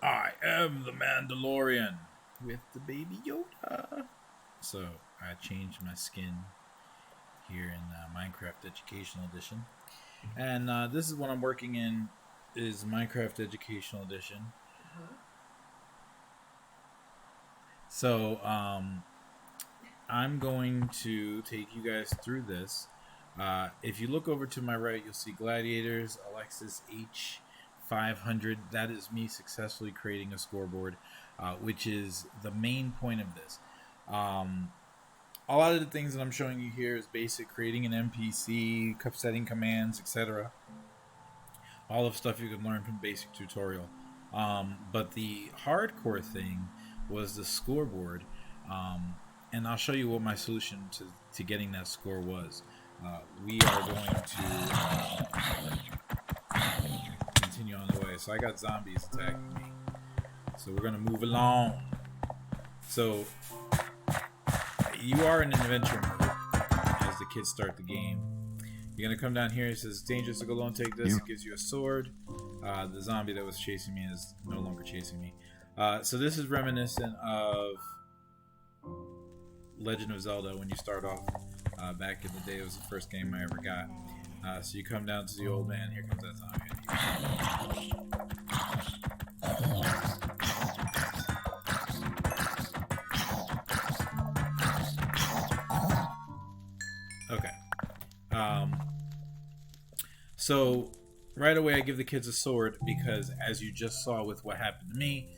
I am the Mandalorian with the baby Yoda. So I changed my skin here in Minecraft Educational Edition, and this is what I'm working in is Minecraft Educational Edition. So I'm going to take you guys through this. If you look over to my right, you'll see Gladiators, Alexis H500. That is me successfully creating a scoreboard, which is the main point of this. A lot of the things that I'm showing you here is basic creating an NPC, setting commands, etc. All of stuff you can learn from basic tutorial. But the hardcore thing was the scoreboard. And I'll show you what my solution to getting that score was. We are going to continue on the way. So I got zombies attacking me. So we're going to move along. So you are in an adventure mode as the kids start the game. You're going to come down here. It says, dangerous to go alone, take this. It gives you a sword. The zombie that was chasing me is no longer chasing me. So this is reminiscent of Legend of Zelda when you start off. Back in the day, it was the first game I ever got. So you come down to the old man. Here comes that zombie. Okay. So right away I give the kids a sword because, as you just saw with what happened to me,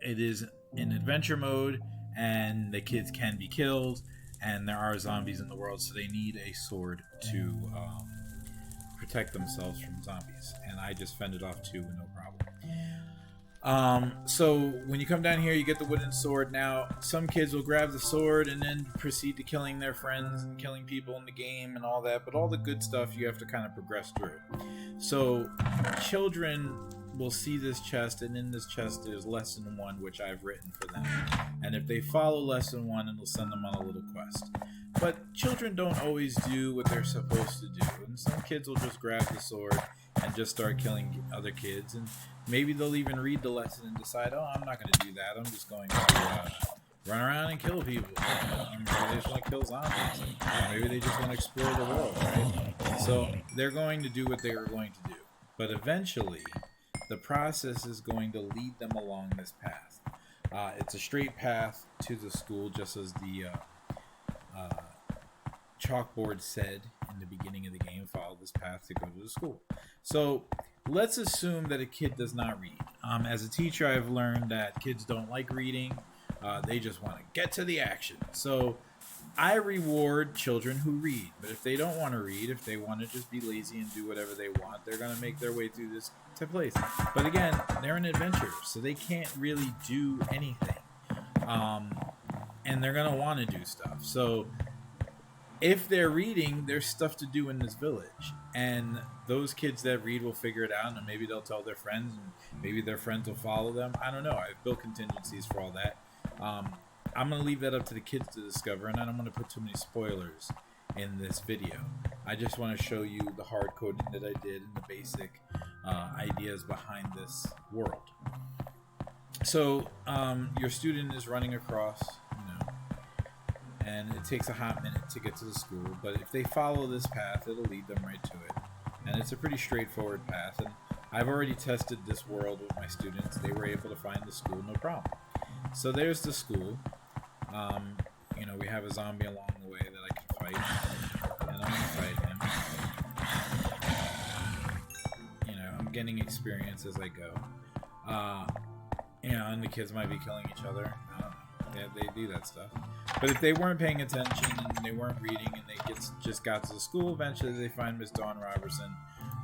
it is in adventure mode and the kids can be killed and there are zombies in the world, so they need a sword to protect themselves from zombies, and I just fended off two with no problem. So when you come down here, you get the wooden sword. Now some kids will grab the sword and then proceed to killing their friends and killing people in the game and all that, but all the good stuff you have to kind of progress through. So children will see this chest, and in this chest there's lesson 1, which I've written for them, and if they follow lesson 1, it'll send them on a little quest. But children don't always do what they're supposed to do, and some kids will just grab the sword and just start killing other kids, and maybe they'll even read the lesson and decide, oh, I'm not going to do that, I'm just going to run around and kill people. Maybe they just want to kill zombies. Maybe they just want to explore the world, right? So they're going to do what they are going to do, but eventually the process is going to lead them along this path. It's a straight path to the school, just as the chalkboard said in the beginning of the game, follow this path to go to the school. So let's assume that a kid does not read. As a teacher, I've learned that kids don't like reading. They just want to get to the action. So I reward children who read, but if they don't want to read, if they want to just be lazy and do whatever they want, they're going to make their way through this place. But again, they're an adventurer, so they can't really do anything. And they're going to want to do stuff. So if they're reading, there's stuff to do in this village. And those kids that read will figure it out, and maybe they'll tell their friends, and maybe their friends will follow them. I don't know. I've built contingencies for all that. I'm going to leave that up to the kids to discover, and I don't want to put too many spoilers in this video. I just want to show you the hard coding that I did and the basic ideas behind this world. So your student is running across, and it takes a hot minute to get to the school, but if they follow this path, it'll lead them right to it. And it's a pretty straightforward path, and I've already tested this world with my students. They were able to find the school, no problem. So there's the school. We have a zombie along the way that I can fight, and I'm going to fight him. I'm getting experience as I go. And the kids might be killing each other. I don't know. They do that stuff. But if they weren't paying attention and they weren't reading and they just got to the school, eventually they find Miss Dawn Robertson,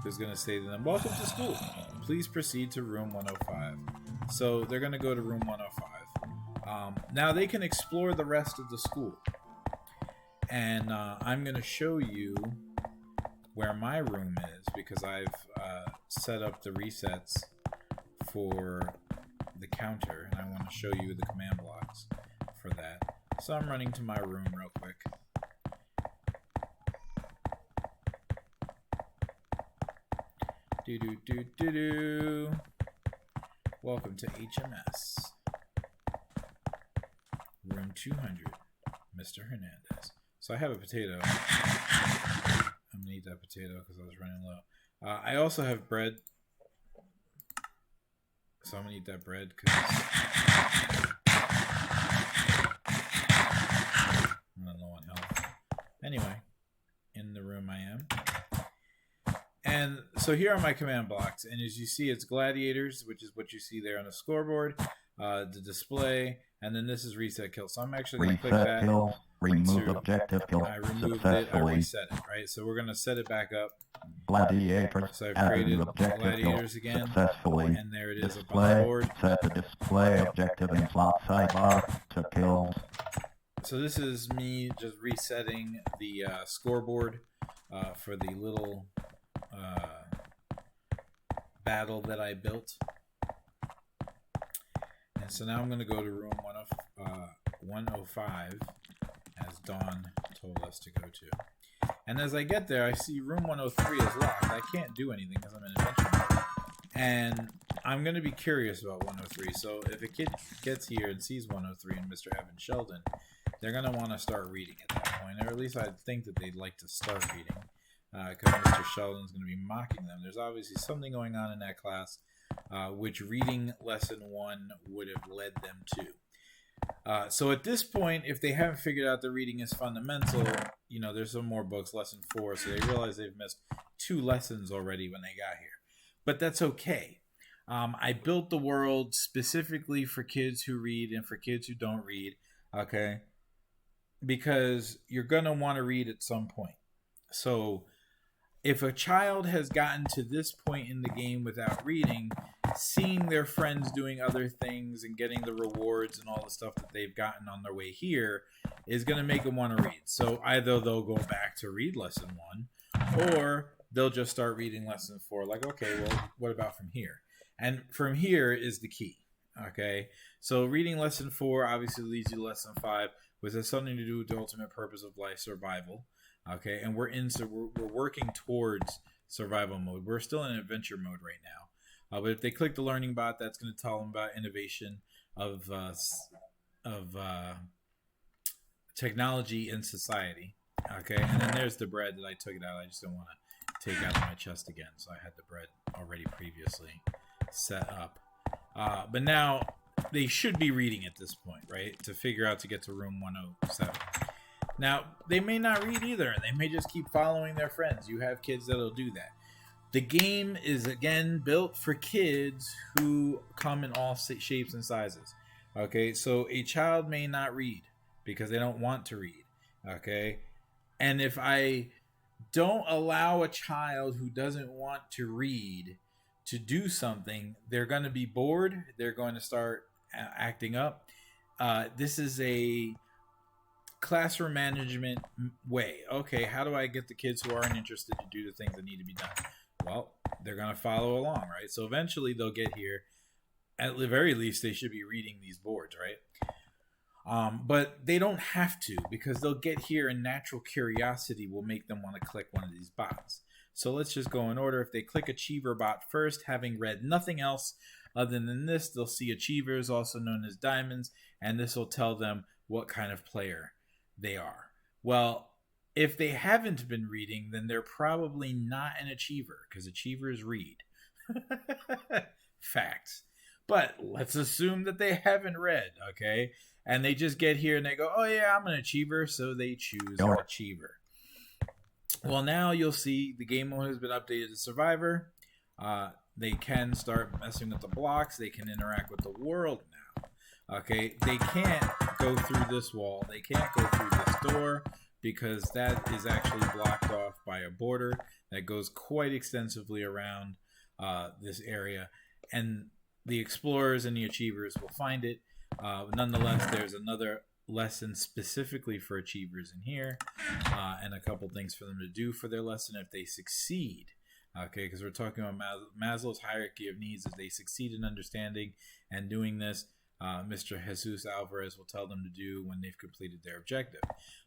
who's going to say to them, welcome to school. Please proceed to room 105. So they're going to go to room 105. Now they can explore the rest of the school. And I'm going to show you where my room is because I've set up the resets for the counter, and I want to show you the command blocks for that. So I'm running to my room real quick. Do do do do do. Welcome to HMS. Room 200. Mr. Hernandez. So I have a potato. I'm gonna eat that potato because I was running low. I also have bread. So I'm gonna eat that bread because I'm not low on health. Anyway, in the room I am. And so here are my command blocks. And as you see, it's gladiators, which is what you see there on the scoreboard, the display, and then this is reset kill. So I'm actually going to click that. Kill, remove objective kill. I removed it, I reset it, right? So we're going to set it back up. Gladiators. So I've created gladiators again. Successfully. And there it is up Display, on the board. set the display objective in slot sidebar to kills. So this is me just resetting the scoreboard for the little battle that I built. And so now I'm going to go to room 105 as Dawn told us to go to. And as I get there, I see room 103 is locked. I can't do anything because I'm in adventure mode. And I'm going to be curious about 103. So if a kid gets here and sees 103 and Mr. Evan Sheldon, they're going to want to start reading at that point. Or at least I think that they'd like to start reading. Because Mr. Sheldon's going to be mocking them. There's obviously something going on in that class, which reading lesson 1 would have led them to. So at this point, if they haven't figured out the reading is fundamental, you know, there's some more books, lesson 4, so they realize they've missed 2 lessons already when they got here. But that's okay. I built the world specifically for kids who read and for kids who don't read, okay? Because you're going to want to read at some point. So if a child has gotten to this point in the game without reading, seeing their friends doing other things and getting the rewards and all the stuff that they've gotten on their way here is going to make them want to read. So either they'll go back to read lesson 1, or they'll just start reading lesson 4. Like, okay, well, what about from here? And from here is the key. Okay, so reading lesson 4 obviously leads you to lesson 5, which has something to do with the ultimate purpose of life, survival. Okay, and we're working towards survival mode. We're still in adventure mode right now. But if they click the learning bot, that's going to tell them about innovation of technology in society. Okay, and then there's the bread that I took it out. I just don't want to take out of my chest again, so I had the bread already previously set up. But now they should be reading at this point, right? To figure out to get to room 107. Now, they may not read either. They may just keep following their friends. You have kids that'll do that. The game is, again, built for kids who come in all shapes and sizes. Okay, so a child may not read because they don't want to read. Okay, and if I don't allow a child who doesn't want to read to do something, they're going to be bored. They're going to start acting up. This is a classroom management way. Okay, how do I get the kids who aren't interested to do the things that need to be done? Well, they're going to follow along, right? So eventually they'll get here. At the very least, they should be reading these boards, right? But they don't have to, because they'll get here and natural curiosity will make them want to click one of these bots. So let's just go in order. If they click Achiever bot first, having read nothing else other than this, they'll see Achievers, also known as diamonds, and this will tell them what kind of player they are. Well, if they haven't been reading, then they're probably not an achiever, because achievers read. Facts. But let's assume that they haven't read, okay? And they just get here and they go, oh yeah, I'm an achiever, so they choose an achiever. Well, now you'll see the game mode has been updated to Survivor. They can start messing with the blocks. They can interact with the world now. Okay, they can't go through this wall. They can't go through this door because that is actually blocked off by a border that goes quite extensively around this area. And the explorers and the achievers will find it. Nonetheless, there's another lesson specifically for achievers in here, and a couple things for them to do for their lesson if they succeed. Okay, because we're talking about Maslow's hierarchy of needs. If they succeed in understanding and doing this, Mr. Jesus Alvarez will tell them to do when they've completed their objective.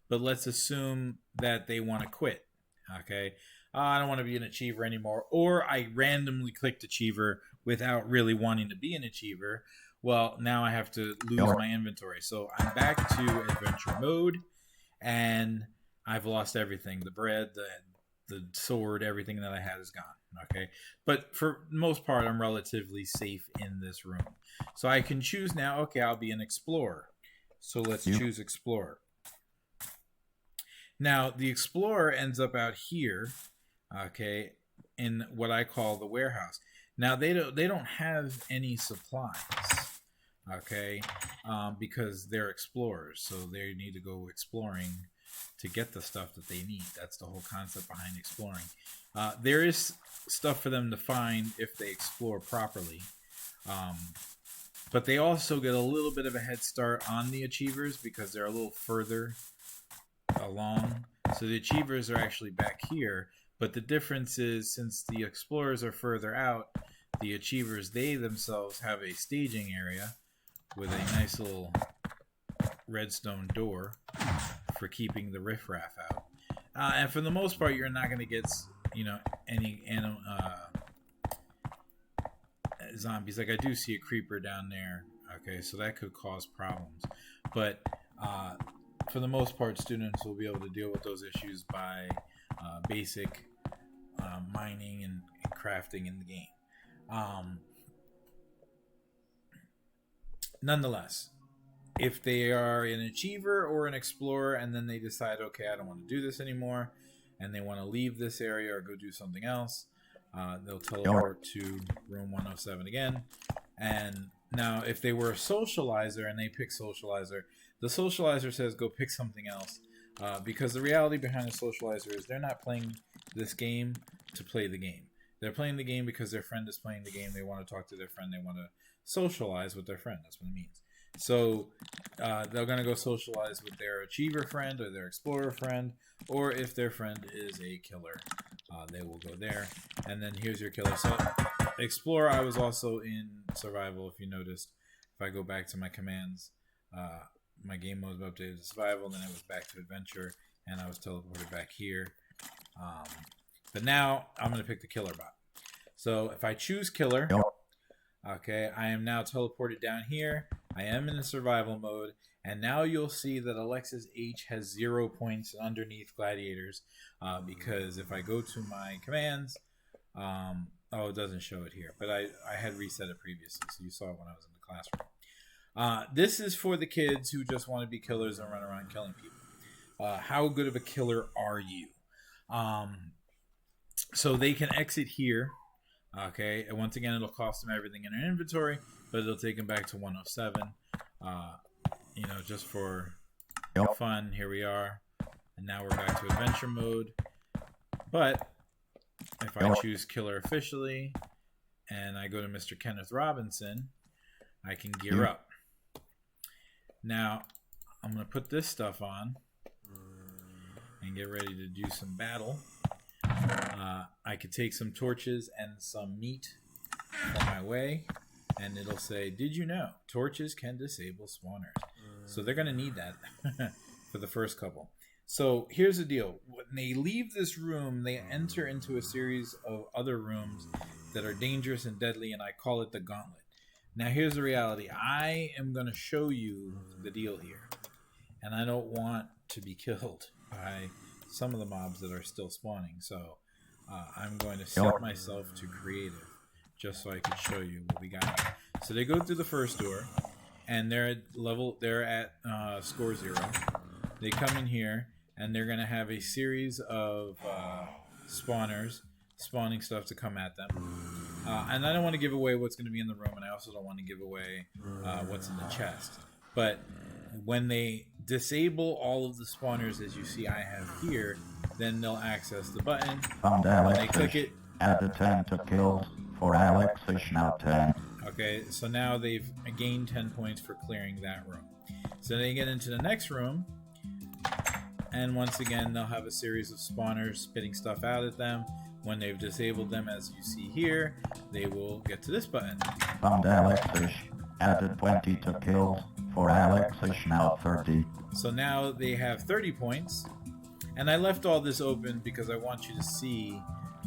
But let's assume that they want to quit. Okay, I don't want to be an achiever anymore, or I randomly clicked achiever without really wanting to be an achiever, well, now I have to lose my inventory. So I'm back to adventure mode, and I've lost everything. The bread, the sword, everything that I had is gone. Okay, but for the most part, I'm relatively safe in this room. So I can choose now, okay, I'll be an explorer. So let's choose explorer. Now, the explorer ends up out here, okay, in what I call the warehouse. Now, they don't have any supplies, okay, because they're explorers, so they need to go exploring to get the stuff that they need. That's the whole concept behind exploring. There is stuff for them to find if they explore properly, but they also get a little bit of a head start on the achievers because they're a little further along. So the achievers are actually back here, but the difference is, since the explorers are further out, the achievers, they themselves have a staging area with a nice little redstone door for keeping the riffraff out. And for the most part, you're not going to get, any zombies. Like, I do see a creeper down there. Okay, so that could cause problems. But for the most part, students will be able to deal with those issues by basic mining and crafting in the game. Nonetheless, if they are an achiever or an explorer and then they decide, okay, I don't want to do this anymore, and they want to leave this area or go do something else, they'll teleport to room 107 again. And now, if they were a socializer and they pick socializer, the socializer says go pick something else, because the reality behind a socializer is they're not playing this game to play the game. They're playing the game because their friend is playing the game. They want to talk to their friend. They want to socialize with their friend. That's what it means. So they're going to go socialize with their achiever friend or their explorer friend, or if their friend is a killer, they will go there. And then here's your killer. So explorer, I was also in survival, if you noticed. If I go back to my commands, my game mode was updated to survival, then it was back to adventure, and I was teleported back here. But now I'm going to pick the killer bot. So if I choose killer, okay, I am now teleported down here. I am in the survival mode, and now you'll see that Alexis H has 0 points underneath gladiators, because if I go to my commands, oh, it doesn't show it here, but I had reset it previously, so you saw it when I was in the classroom. This is for the kids who just want to be killers and run around killing people. How good of a killer are you? So they can exit here. Okay, and once again, it'll cost them everything in their inventory, but it'll take them back to 107. Just for fun, here we are. And now we're back to adventure mode. But if I choose killer officially, and I go to Mr. Kenneth Robinson, I can gear up. Now, I'm going to put this stuff on and get ready to do some battle. I could take some torches and some meat on my way, and it'll say, did you know torches can disable spawners? So they're going to need that for the first couple. So here's the deal. When they leave this room, they enter into a series of other rooms that are dangerous and deadly, and I call it the gauntlet. Now here's the reality. I am going to show you the deal here, and I don't want to be killed by some of the mobs that are still spawning. So I'm going to set myself to creative just so I can show you what we got here. So they go through the first door, and they're at score 0. They come in here, and they're going to have a series of spawners spawning stuff to come at them. And I don't want to give away what's going to be in the room, and I also don't want to give away what's in the chest. But when they disable all of the spawners, as you see I have here, then they'll access the button. Found When they click Alex it, added 10 to kills for Alex is now 10. okay, so now they've gained 10 points for clearing that room. So they get into the next room, and once again they'll have a series of spawners spitting stuff out at them. When they've disabled them, as you see here, they will get to this button. Found Alex is added 20 to kills for Alex is now 30. So now they have 30 points, And I left all this open because I want you to see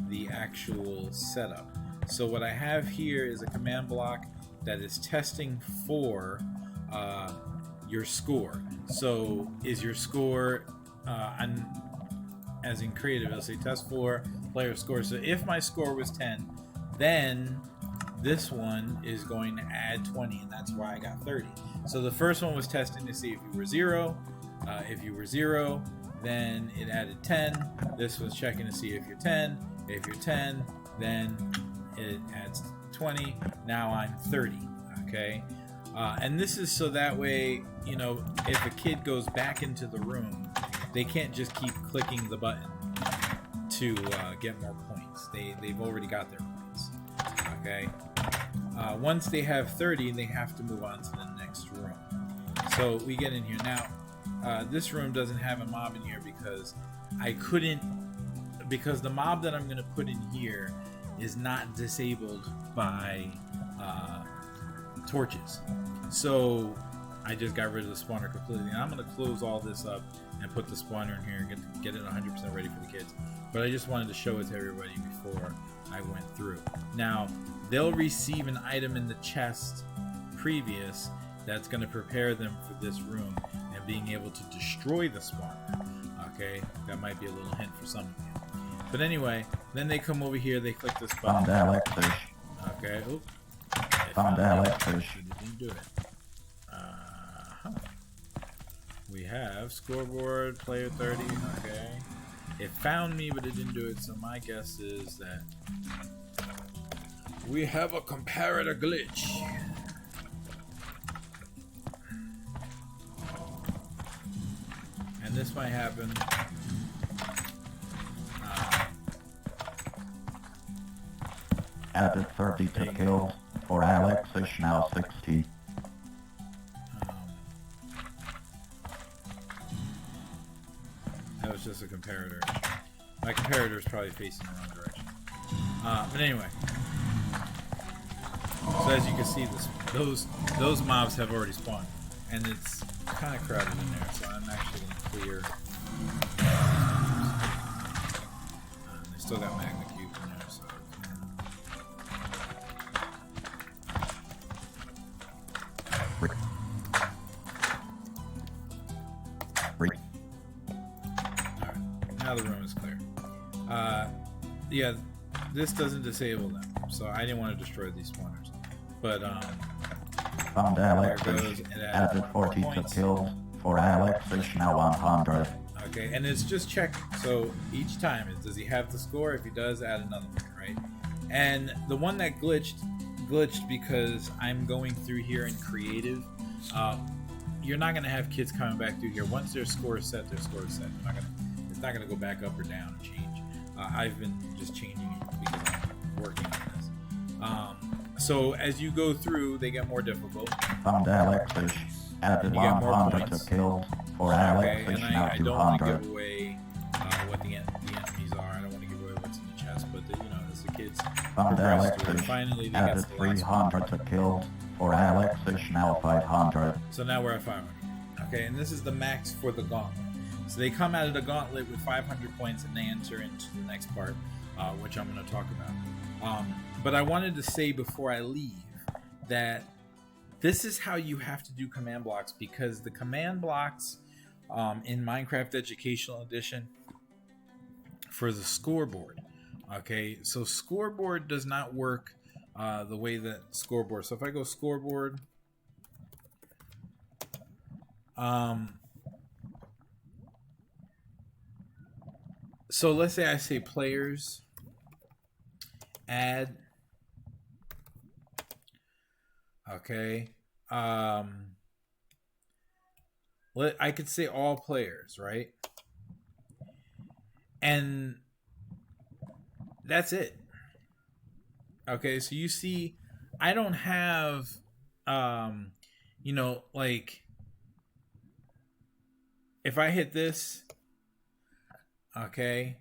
the actual setup. So what I have here is a command block that is testing for your score. So is your score, as in creative, I'll say test for player score. So if my score was 10, then this one is going to add 20, and that's why I got 30. So the first one was testing to see if you were 0. If you were 0, then it added 10. This was checking to see if you're 10. If you're 10, then it adds 20. Now I'm 30. Okay, and this is so that way, you know, if a kid goes back into the room, they can't just keep clicking the button to get more points. They've already got their points. Okay, once they have 30, they have to move on to the next room. So we get in here now. This room doesn't have a mob in here because because the mob that I'm going to put in here is not disabled by torches. So I just got rid of the spawner completely. And I'm going to close all this up and put the spawner in here and get it 100% ready for the kids. But I just wanted to show it to everybody before I went through. Now, they'll receive an item in the chest previous that's going to prepare them for this room and being able to destroy the spawner. Okay, that might be a little hint for some of you. But anyway, then they come over here, they click this button. Found Alex fish. Okay, oop. Found Alex fish. Didn't do it. We have scoreboard, player 30. Okay. It found me, but it didn't do it, so my guess is that we have a comparator glitch. And this might happen. Added 30 to kills for Alex fish, now 60. That was just a comparator. My comparator is probably facing the wrong direction. But anyway, so as you can see, those mobs have already spawned, and it's kind of crowded in there. So I'm actually going to clear. They still got magma cube in there, so. Now the room is clear. Yeah, this doesn't disable them, so I didn't want to destroy these spawners. But Found Alex there fish. goes. It Added 40 to kills for Alex fish, now 100. Okay, and it's just check. So each time, does he have the score? If he does, add another one, right? And the one that glitched because I'm going through here in creative. You're not gonna have kids coming back through here. Once their score is set, their score is set. It's not gonna go back up or down or change. I've been just changing it because I'm working on this. So as you go through, they get more difficult. Found Alex fish. Added You get more 100 points. to kills for Alex fish, And now I don't want to 200. give away what the enemies are. I don't want to give away what's in the chest, but as the kids Found progress Alex through it, fish. finally they Added get to the last one. 300 to kills for Alex fish, now 500. So now we're at 500. Okay, and this is the max for the gauntlet. So they come out of the gauntlet with 500 points and they enter into the next part, which I'm going to talk about. But I wanted to say before I leave that this is how you have to do command blocks, because the command blocks in Minecraft Educational Edition for the scoreboard. Okay, so scoreboard does not work the way that scoreboard. So if I go scoreboard, so let's say I say players, add, okay, I could say all players, right? And that's it. Okay, so you see, I don't have, like, if I hit this, okay,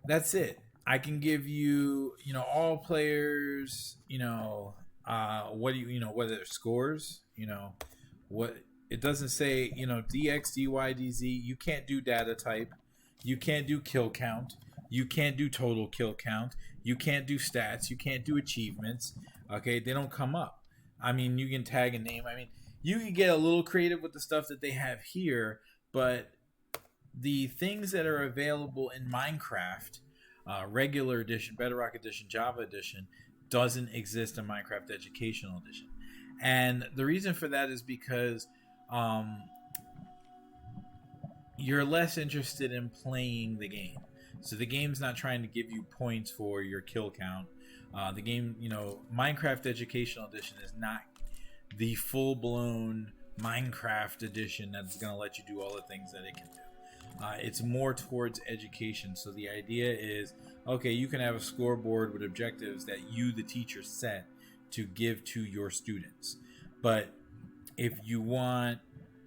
that's it. I can give you, all players, what do what are their scores, what, it doesn't say, DX, DY, DZ. You can't do data type. You can't do kill count. You can't do total kill count. You can't do stats. You can't do achievements. Okay, they don't come up. I mean, you can tag a name. I mean, you can get a little creative with the stuff that they have here, but the things that are available in Minecraft, regular edition, Bedrock edition, Java edition, doesn't exist in Minecraft Educational Edition. And the reason for that is because you're less interested in playing the game. So the game's not trying to give you points for your kill count. The game, Minecraft Educational Edition is not the full-blown Minecraft edition that's going to let you do all the things that it can do. It's more towards education. So the idea is, okay, you can have a scoreboard with objectives that you, the teacher, set to give to your students. But if you want,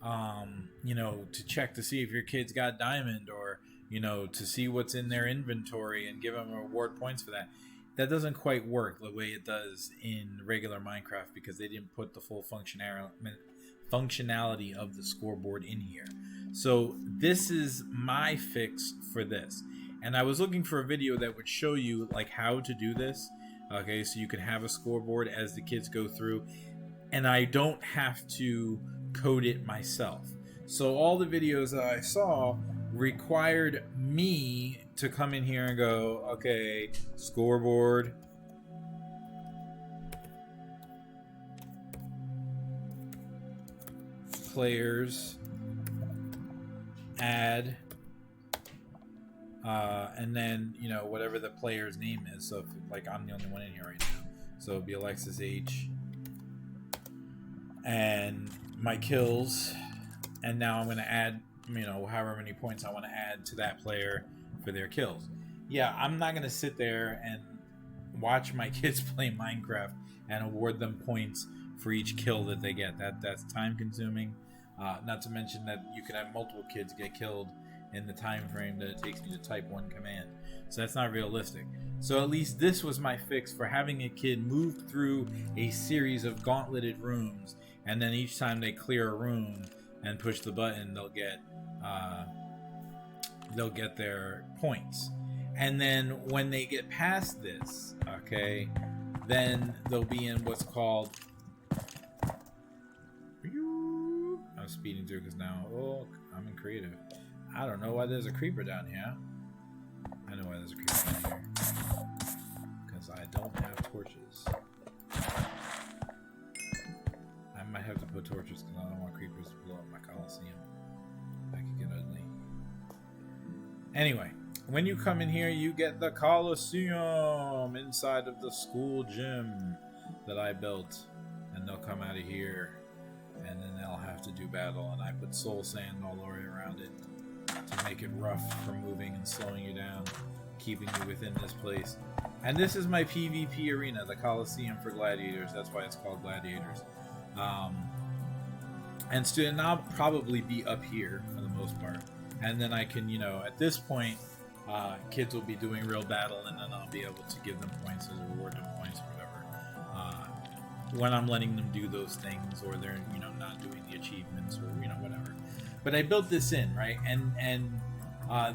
to check to see if your kid's got diamond, or, to see what's in their inventory and give them reward points for that, that doesn't quite work the way it does in regular Minecraft, because they didn't put the full functionality of the scoreboard in here. So this is my fix for this. And I was looking for a video that would show you like how to do this. Okay, so you can have a scoreboard as the kids go through, and I don't have to code it myself. So all the videos that I saw required me to come in here and go, okay, scoreboard, players, add, and then whatever the player's name is. So if, like, I'm the only one in here right now, so it'd be Alexis H and my kills, and now I'm going to add however many points I want to add to that player for their kills. Yeah, I'm not going to sit there and watch my kids play Minecraft and award them points for each kill that they get. That's time consuming. Not to mention that you can have multiple kids get killed in the time frame that it takes me to type one command. So that's not realistic. So at least this was my fix for having a kid move through a series of gauntleted rooms, and then each time they clear a room and push the button, they'll get their points. And then when they get past this, okay, then they'll be in what's called, I'm speeding through because now, I'm in creative. I don't know why there's a creeper down here. I know why there's a creeper down here. Because I don't have torches. I might have to put torches because I don't want creepers to blow up my Coliseum. That could get ugly. Anyway, when you come in here, you get the Coliseum inside of the school gym that I built. And they'll come out of here, and then they'll have to do battle. And I put soul sand all the way around it to make it rough for moving and slowing you down, keeping you within this place. And this is my PvP arena, the Coliseum for Gladiators. That's why it's called Gladiators. And I'll probably be up here for the most part. And then I can, at this point, kids will be doing real battle, and then I'll be able to give them points as a reward, them points or whatever. When I'm letting them do those things, or they're, not doing the achievements, or, whatever. But I built this in, right? And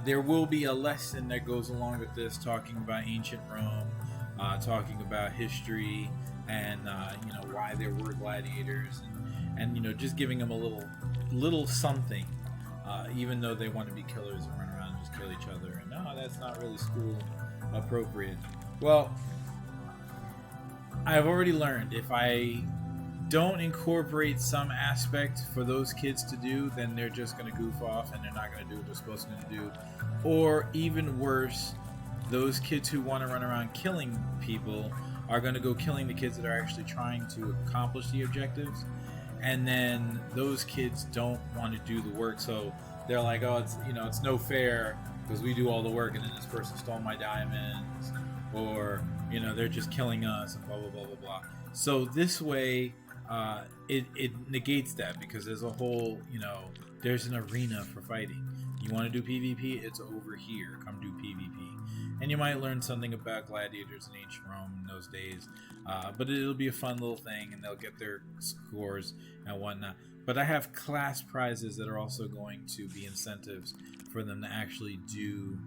there will be a lesson that goes along with this, talking about ancient Rome, talking about history, and why there were gladiators, and just giving them a little something, even though they want to be killers and run around and just kill each other. And no, that's not really school appropriate. Well, I've already learned if I don't incorporate some aspect for those kids to do, then they're just going to goof off and they're not going to do what they're supposed to do. Or even worse, those kids who want to run around killing people are going to go killing the kids that are actually trying to accomplish the objectives. And then those kids don't want to do the work, so they're like, oh, it's no fair because we do all the work and then this person stole my diamonds, or they're just killing us, and blah blah blah blah blah. So this way, it negates that, because there's a whole, there's an arena for fighting. You want to do PvP? It's over here. Come do PvP. And you might learn something about gladiators in ancient Rome in those days. But it'll be a fun little thing, and they'll get their scores and whatnot. But I have class prizes that are also going to be incentives for them to actually do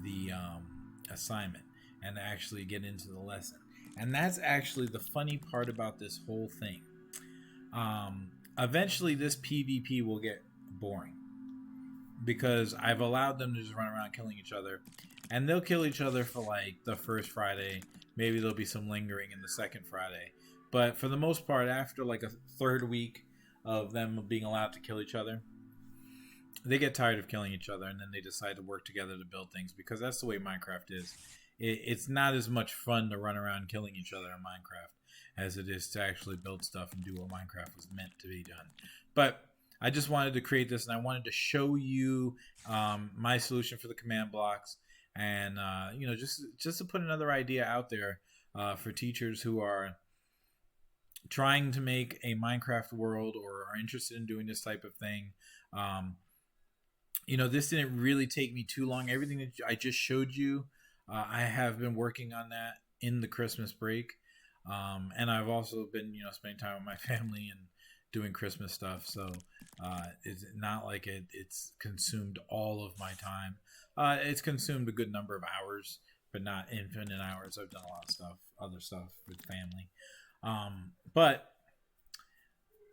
the assignment and actually get into the lesson. And that's actually the funny part about this whole thing. Eventually, this PvP will get boring because I've allowed them to just run around killing each other. And they'll kill each other for like the first Friday. Maybe there'll be some lingering in the second Friday. But for the most part, after like a third week of them being allowed to kill each other, they get tired of killing each other, and then they decide to work together to build things, because that's the way Minecraft is. It's not as much fun to run around killing each other in Minecraft as it is to actually build stuff and do what Minecraft was meant to be done. But I just wanted to create this, and I wanted to show you my solution for the command blocks, and you know, just to put another idea out there for teachers who are trying to make a Minecraft world or are interested in doing this type of thing. You know, this didn't really take me too long. Everything that I just showed you, I have been working on that in the Christmas break. And I've also been, you know, spending time with my family and doing Christmas stuff. So it's not like it's consumed all of my time. It's consumed a good number of hours, but not infinite hours. I've done a lot of stuff, other stuff with family. But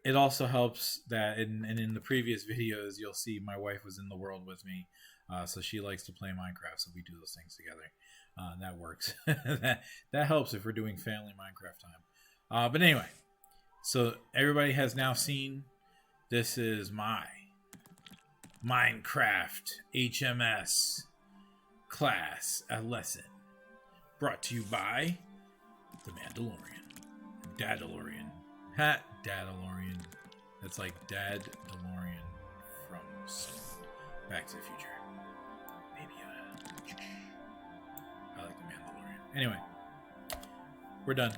it also helps that, in the previous videos, you'll see my wife was in the world with me. So she likes to play Minecraft, so we do those things together. That works. that helps if we're doing family Minecraft time. But anyway, so everybody has now seen, this is my Minecraft HMS class, a lesson, brought to you by the Mandalorian. Dadalorian. Dadalorian. That's like Dad DeLorean from Back to the Future. Baby Yoda. I like the Mandalorian. Anyway, we're done.